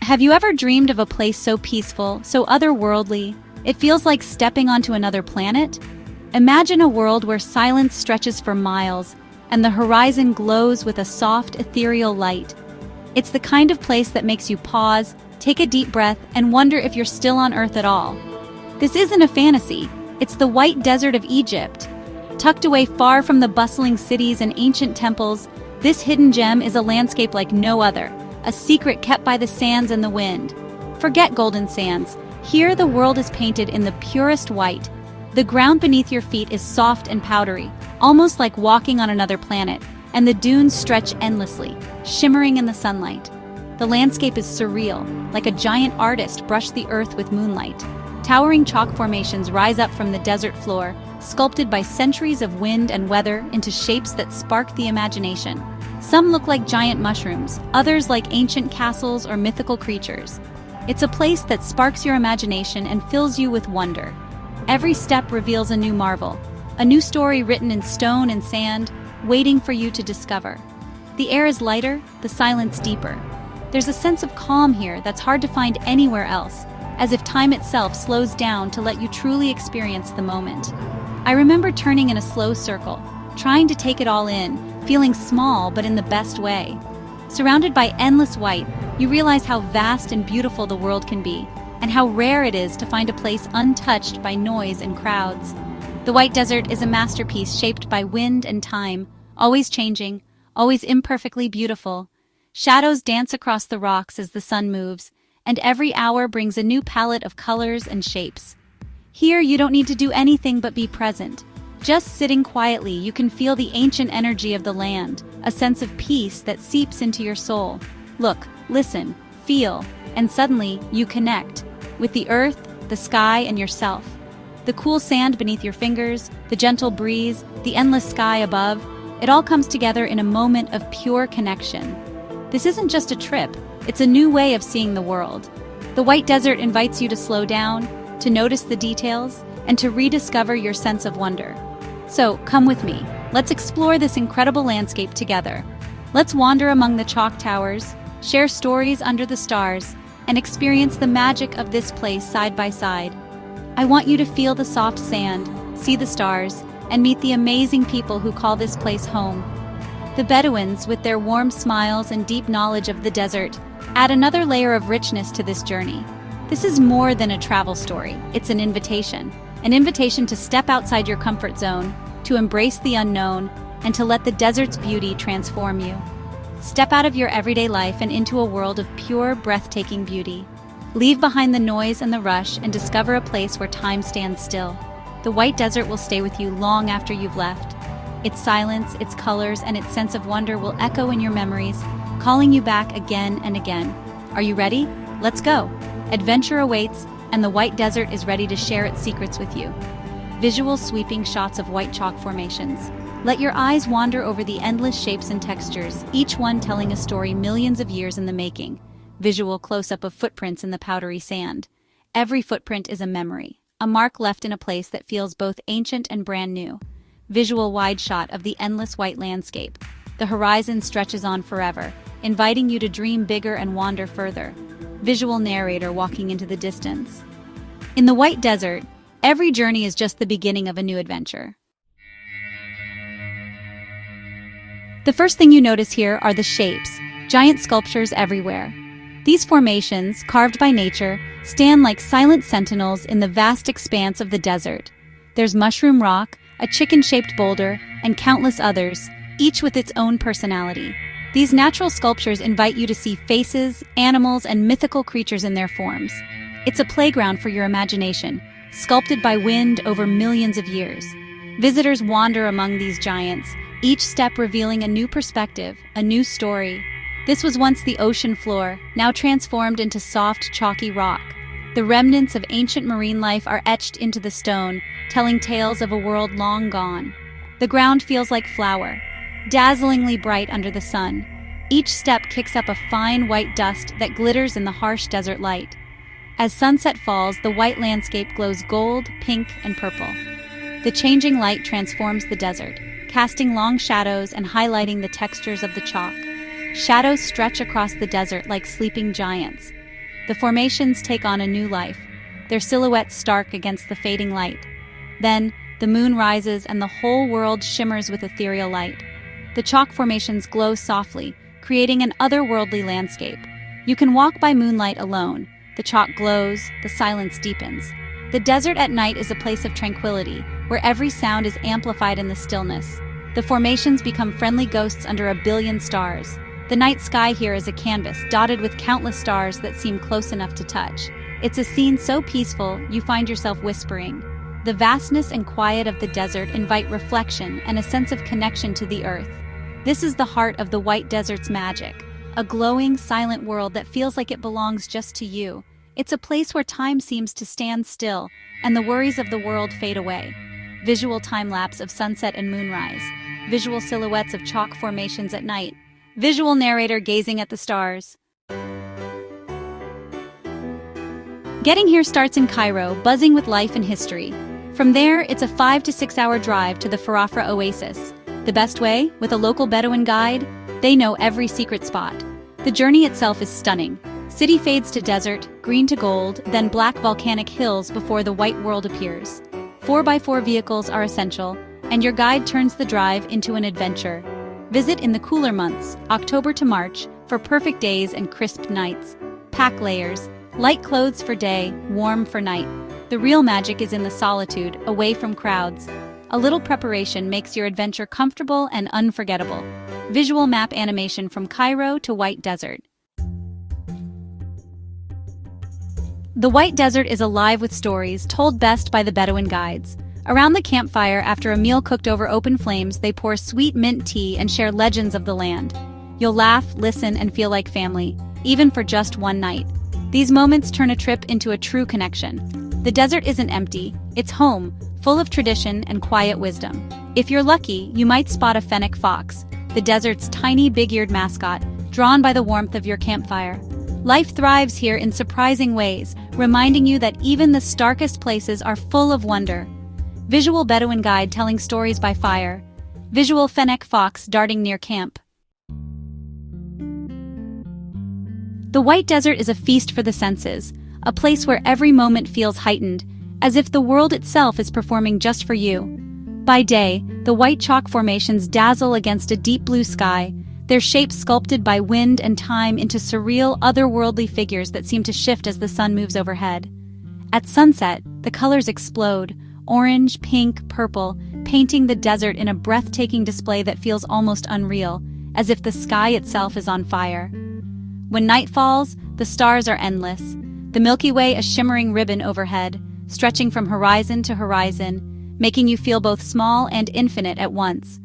Have you ever dreamed of a place so peaceful, so otherworldly, it feels like stepping onto another planet? Imagine a world where silence stretches for miles, and the horizon glows with a soft, ethereal light. It's the kind of place that makes you pause, take a deep breath, and wonder if you're still on Earth at all. This isn't a fantasy, it's the white desert of Egypt. Tucked away far from the bustling cities and ancient temples, this hidden gem is a landscape like no other, a secret kept by the sands and the wind. Forget golden sands. Here the world is painted in the purest white. The ground beneath your feet is soft and powdery, almost like walking on another planet, and the dunes stretch endlessly, shimmering in the sunlight. The landscape is surreal, like a giant artist brushed the earth with moonlight. Towering chalk formations rise up from the desert floor, sculpted by centuries of wind and weather into shapes that spark the imagination. Some look like giant mushrooms, others like ancient castles or mythical creatures. It's a place that sparks your imagination and fills you with wonder. Every step reveals a new marvel, a new story written in stone and sand, waiting for you to discover. The air is lighter, the silence deeper. There's a sense of calm here that's hard to find anywhere else, as if time itself slows down to let you truly experience the moment. I remember turning in a slow circle, trying to take it all in, feeling small but in the best way. Surrounded by endless white, you realize how vast and beautiful the world can be, and how rare it is to find a place untouched by noise and crowds. The White Desert is a masterpiece shaped by wind and time, always changing, always imperfectly beautiful. Shadows dance across the rocks as the sun moves, and every hour brings a new palette of colors and shapes. Here, you don't need to do anything but be present. Just sitting quietly, you can feel the ancient energy of the land, a sense of peace that seeps into your soul. Look, listen, feel, and suddenly you connect with the earth, the sky, and yourself. The cool sand beneath your fingers, the gentle breeze, the endless sky above, it all comes together in a moment of pure connection. This isn't just a trip, it's a new way of seeing the world. The White Desert invites you to slow down, to notice the details, and to rediscover your sense of wonder. So, come with me. Let's explore this incredible landscape together. Let's wander among the chalk towers, share stories under the stars, and experience the magic of this place side by side. I want you to feel the soft sand, see the stars, and meet the amazing people who call this place home. The Bedouins, with their warm smiles and deep knowledge of the desert, add another layer of richness to this journey. This is more than a travel story, it's an invitation to step outside your comfort zone, to embrace the unknown, and to let the desert's beauty transform you. Step out of your everyday life and into a world of pure, breathtaking beauty. Leave behind the noise and the rush and discover a place where time stands still. The White Desert will stay with you long after you've left. Its silence, its colors, and its sense of wonder will echo in your memories, calling you back again and again. Are you ready? Let's go! Adventure awaits, and the White Desert is ready to share its secrets with you. Visual sweeping shots of white chalk formations. Let your eyes wander over the endless shapes and textures, each one telling a story millions of years in the making. Visual close-up of footprints in the powdery sand. Every footprint is a memory, a mark left in a place that feels both ancient and brand new. Visual wide shot of the endless white landscape. The horizon stretches on forever, inviting you to dream bigger and wander further. Visual narrator walking into the distance. In the White Desert, every journey is just the beginning of a new adventure. The first thing you notice here are the shapes, giant sculptures everywhere. These formations, carved by nature, stand like silent sentinels in the vast expanse of the desert. There's mushroom rock, a chicken-shaped boulder, and countless others, each with its own personality. These natural sculptures invite you to see faces, animals, and mythical creatures in their forms. It's a playground for your imagination, sculpted by wind over millions of years. Visitors wander among these giants, each step revealing a new perspective, a new story. This was once the ocean floor, now transformed into soft, chalky rock. The remnants of ancient marine life are etched into the stone, telling tales of a world long gone. The ground feels like flour, dazzlingly bright under the sun. Each step kicks up a fine white dust that glitters in the harsh desert light. As sunset falls, the white landscape glows gold, pink, and purple. The changing light transforms the desert, casting long shadows and highlighting the textures of the chalk. Shadows stretch across the desert like sleeping giants. The formations take on a new life, their silhouettes stark against the fading light. Then, the moon rises and the whole world shimmers with ethereal light. The chalk formations glow softly, creating an otherworldly landscape. You can walk by moonlight alone. The chalk glows, the silence deepens. The desert at night is a place of tranquility, where every sound is amplified in the stillness. The formations become friendly ghosts under a billion stars. The night sky here is a canvas, dotted with countless stars that seem close enough to touch. It's a scene so peaceful, you find yourself whispering. The vastness and quiet of the desert invite reflection and a sense of connection to the earth. This is the heart of the White Desert's magic, a glowing, silent world that feels like it belongs just to you. It's a place where time seems to stand still, and the worries of the world fade away. Visual time-lapse of sunset and moonrise. Visual silhouettes of chalk formations at night. Visual narrator gazing at the stars. Getting here starts in Cairo, buzzing with life and history. From there, it's a 5 to 6 hour drive to the Farafra oasis. The best way? With a local Bedouin guide? They know every secret spot. The journey itself is stunning. City fades to desert, green to gold, then black volcanic hills before the white world appears. 4x4 vehicles are essential, and your guide turns the drive into an adventure. Visit in the cooler months, October to March, for perfect days and crisp nights. Pack layers, light clothes for day, warm for night. The real magic is in the solitude, away from crowds. A little preparation makes your adventure comfortable and unforgettable. Visual map animation from Cairo to White Desert. The White Desert is alive with stories, told best by the Bedouin guides. Around the campfire, after a meal cooked over open flames, they pour sweet mint tea and share legends of the land. You'll laugh, listen, and feel like family, even for just one night. These moments turn a trip into a true connection. The desert isn't empty, it's home, full of tradition and quiet wisdom. If you're lucky, you might spot a fennec fox, the desert's tiny big-eared mascot, drawn by the warmth of your campfire. Life thrives here in surprising ways, reminding you that even the starkest places are full of wonder. Visual Bedouin guide telling stories by fire. Visual fennec fox darting near camp. The White Desert is a feast for the senses, a place where every moment feels heightened, as if the world itself is performing just for you. By day, the white chalk formations dazzle against a deep blue sky, their shapes sculpted by wind and time into surreal, otherworldly figures that seem to shift as the sun moves overhead. At sunset, the colors explode, orange, pink, purple, painting the desert in a breathtaking display that feels almost unreal, as if the sky itself is on fire. When night falls, the stars are endless, the Milky Way a shimmering ribbon overhead, stretching from horizon to horizon, making you feel both small and infinite at once.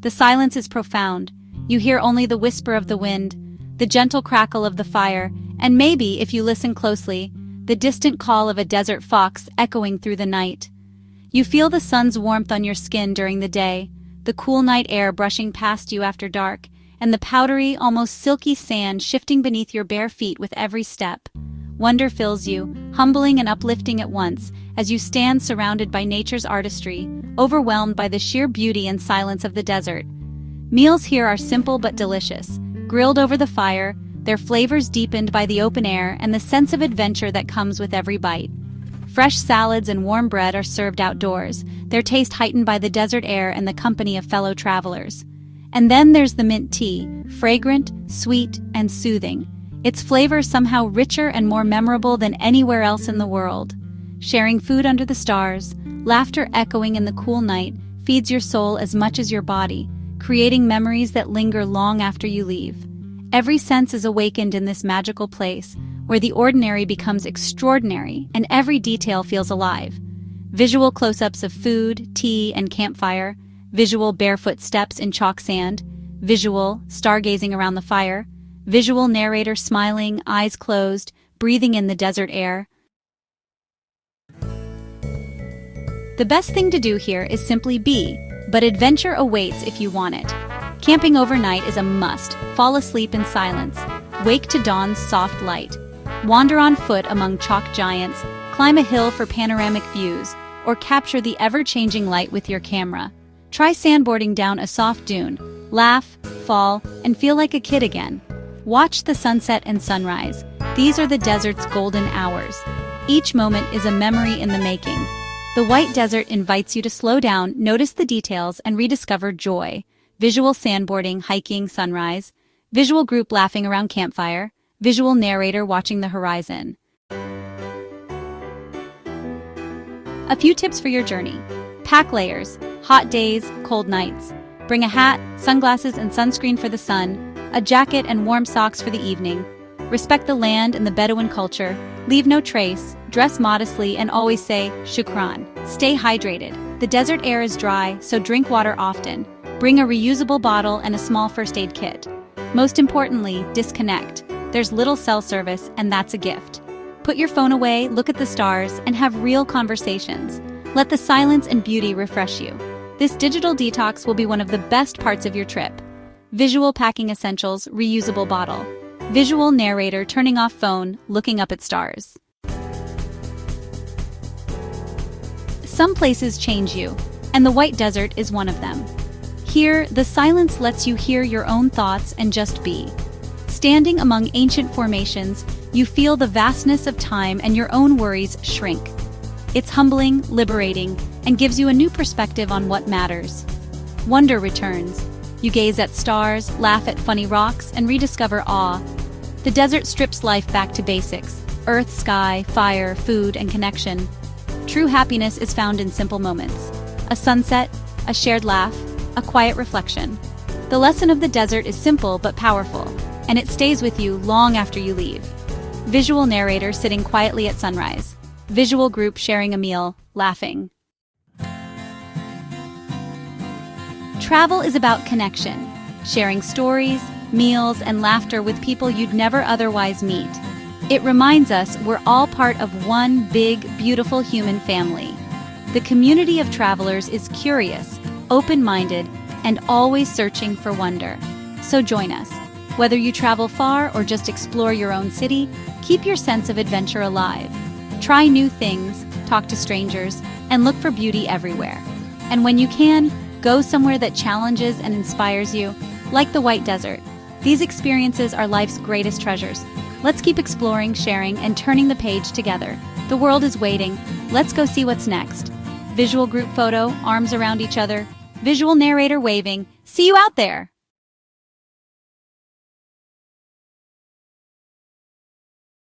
The silence is profound. You hear only the whisper of the wind, the gentle crackle of the fire, and maybe, if you listen closely, the distant call of a desert fox echoing through the night. You feel the sun's warmth on your skin during the day, the cool night air brushing past you after dark, and the powdery, almost silky sand shifting beneath your bare feet with every step. Wonder fills you, humbling and uplifting at once, as you stand surrounded by nature's artistry, overwhelmed by the sheer beauty and silence of the desert. Meals here are simple but delicious, grilled over the fire, their flavors deepened by the open air and the sense of adventure that comes with every bite. Fresh salads and warm bread are served outdoors, their taste heightened by the desert air and the company of fellow travelers. And then there's the mint tea, fragrant, sweet, and soothing. Its flavor somehow richer and more memorable than anywhere else in the world. Sharing food under the stars, laughter echoing in the cool night, feeds your soul as much as your body, creating memories that linger long after you leave. Every sense is awakened in this magical place, where the ordinary becomes extraordinary and every detail feels alive. Visual close-ups of food, tea, and campfire, visual barefoot steps in chalk sand, visual stargazing around the fire, visual narrator smiling, eyes closed, breathing in the desert air. The best thing to do here is simply be, but adventure awaits if you want it. Camping overnight is a must. Fall asleep in silence. Wake to dawn's soft light. Wander on foot among chalk giants, climb a hill for panoramic views, or capture the ever-changing light with your camera. Try sandboarding down a soft dune, laugh, fall, and feel like a kid again. Watch the sunset and sunrise. These are the desert's golden hours. Each moment is a memory in the making. The White Desert invites you to slow down, notice the details, and rediscover joy. Visual sandboarding, hiking, sunrise. Visual group laughing around campfire. Visual narrator watching the horizon. A few tips for your journey. Pack layers. Hot days, cold nights. Bring a hat, sunglasses and sunscreen for the sun, a jacket and warm socks for the evening. Respect the land and the Bedouin culture. Leave no trace, dress modestly, and always say, shukran. Stay hydrated. The desert air is dry, so drink water often. Bring a reusable bottle and a small first aid kit. Most importantly, disconnect. There's little cell service, and that's a gift. Put your phone away, look at the stars, and have real conversations. Let the silence and beauty refresh you. This digital detox will be one of the best parts of your trip. Visual packing essentials, reusable bottle. Visual narrator turning off phone, looking up at stars. Some places change you, and the White Desert is one of them. Here, the silence lets you hear your own thoughts and just be. Standing among ancient formations, you feel the vastness of time and your own worries shrink. It's humbling, liberating, and gives you a new perspective on what matters. Wonder returns. You gaze at stars, laugh at funny rocks, and rediscover awe. The desert strips life back to basics: earth, sky, fire, food, and connection. True happiness is found in simple moments. A sunset, a shared laugh, a quiet reflection. The lesson of the desert is simple but powerful, and it stays with you long after you leave. Visual narrator sitting quietly at sunrise. Visual group sharing a meal, laughing. Travel is about connection, sharing stories, meals, and laughter with people you'd never otherwise meet. It reminds us we're all part of one big, beautiful human family. The community of travelers is curious, open-minded, and always searching for wonder. So join us. Whether you travel far or just explore your own city, keep your sense of adventure alive. Try new things, talk to strangers, and look for beauty everywhere. And when you can, go somewhere that challenges and inspires you, like the White Desert. These experiences are life's greatest treasures. Let's keep exploring, sharing, and turning the page together. The world is waiting. Let's go see what's next. Visual group photo, arms around each other. Visual narrator waving. See you out there!